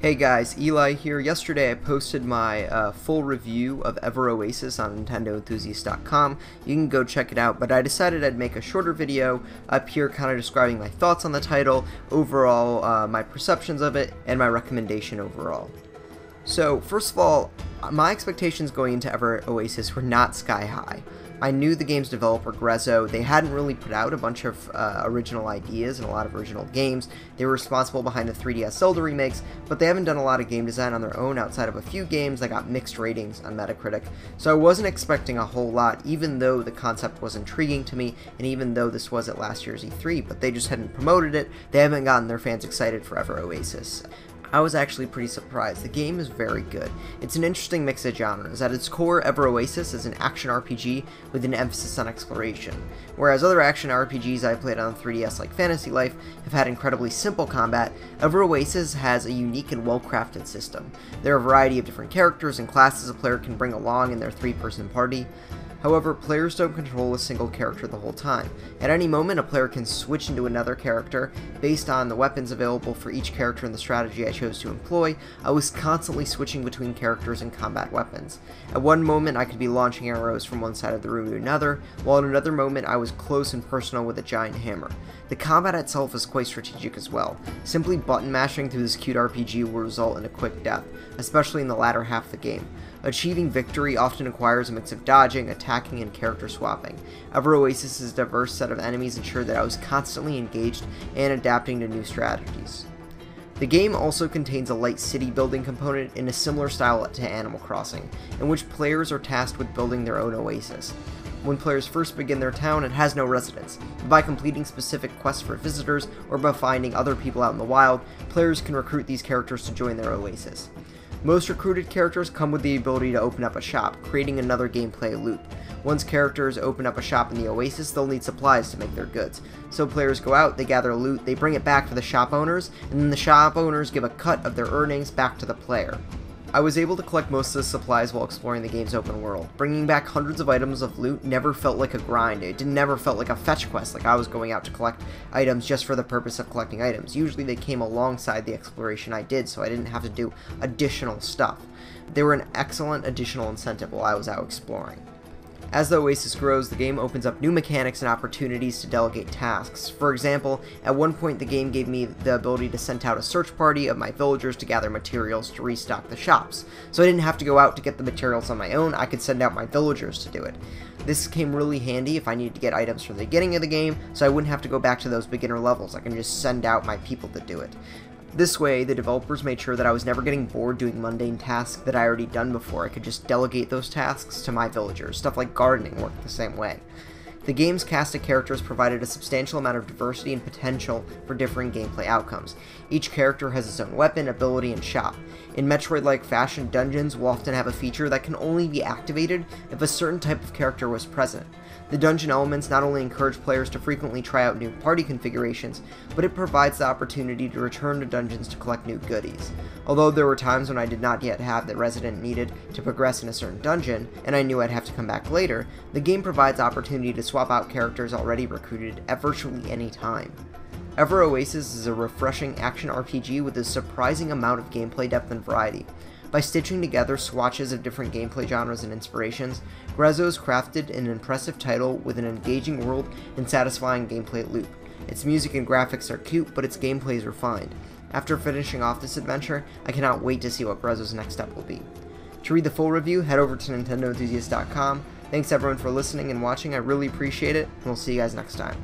Hey guys, Eli here. Yesterday I posted my full review of Oasis on NintendoEnthusiast.com. You can go check it out, but I decided I'd make a shorter video up here kind of describing my thoughts on the title, overall my perceptions of it, and my recommendation overall. So, first of all, my expectations going into Oasis were not sky high. I knew the game's developer, Grezzo. They hadn't really put out a bunch of original ideas and a lot of original games. They were responsible behind the 3DS Zelda remakes, but they haven't done a lot of game design on their own outside of a few games that got mixed ratings on Metacritic. So I wasn't expecting a whole lot, even though the concept was intriguing to me, and even though this was at last year's E3, but they just hadn't promoted it. They haven't gotten their fans excited for Oasis. I was actually pretty surprised. The game is very good. It's an interesting mix of genres. At its core, Oasis is an action RPG with an emphasis on exploration. Whereas other action RPGs I played on 3DS like Fantasy Life have had incredibly simple combat, Oasis has a unique and well-crafted system. There are a variety of different characters and classes a player can bring along in their three-person party. However, players don't control a single character the whole time. At any moment, a player can switch into another character. Based on the weapons available for each character and the strategy I chose to employ, I was constantly switching between characters and combat weapons. At one moment, I could be launching arrows from one side of the room to another, while at another moment, I was close and personal with a giant hammer. The combat itself is quite strategic as well. Simply button mashing through this cute RPG will result in a quick death, especially in the latter half of the game. Achieving victory often requires a mix of dodging, attacking, and character swapping. Oasis's diverse set of enemies ensured that I was constantly engaged and adapting to new strategies. The game also contains a light city building component in a similar style to Animal Crossing, in which players are tasked with building their own oasis. When players first begin their town, it has no residents. By completing specific quests for visitors, or by finding other people out in the wild, players can recruit these characters to join their oasis. Most recruited characters come with the ability to open up a shop, creating another gameplay loop. Once characters open up a shop in the Oasis, they'll need supplies to make their goods. So players go out, they gather loot, they bring it back to the shop owners, and then the shop owners give a cut of their earnings back to the player. I was able to collect most of the supplies while exploring the game's open world. Bringing back hundreds of items of loot never felt like a grind. It never felt like a fetch quest, like I was going out to collect items just for the purpose of collecting items. Usually they came alongside the exploration I did, so I didn't have to do additional stuff. They were an excellent additional incentive while I was out exploring. As the Oasis grows, the game opens up new mechanics and opportunities to delegate tasks. For example, at one point the game gave me the ability to send out a search party of my villagers to gather materials to restock the shops. So I didn't have to go out to get the materials on my own, I could send out my villagers to do it. This came really handy if I needed to get items from the beginning of the game, so I wouldn't have to go back to those beginner levels. I can just send out my people to do it. This way, the developers made sure that I was never getting bored doing mundane tasks that I already done before. I could just delegate those tasks to my villagers. Stuff like gardening worked the same way. The game's cast of characters provided a substantial amount of diversity and potential for differing gameplay outcomes. Each character has its own weapon, ability, and shop. In Metroid-like fashion, dungeons will often have a feature that can only be activated if a certain type of character was present. The dungeon elements not only encourage players to frequently try out new party configurations, but it provides the opportunity to return to dungeons to collect new goodies. Although there were times when I did not yet have the resident needed to progress in a certain dungeon, and I knew I'd have to come back later, the game provides opportunity to swap out characters already recruited at virtually any time. Oasis is a refreshing action RPG with a surprising amount of gameplay depth and variety. By stitching together swatches of different gameplay genres and inspirations, Grezzo has crafted an impressive title with an engaging world and satisfying gameplay loop. Its music and graphics are cute, but its gameplay is refined. After finishing off this adventure, I cannot wait to see what Grezzo's next step will be. To read the full review, head over to NintendoEnthusiast.com. Thanks everyone for listening and watching, I really appreciate it, and we'll see you guys next time.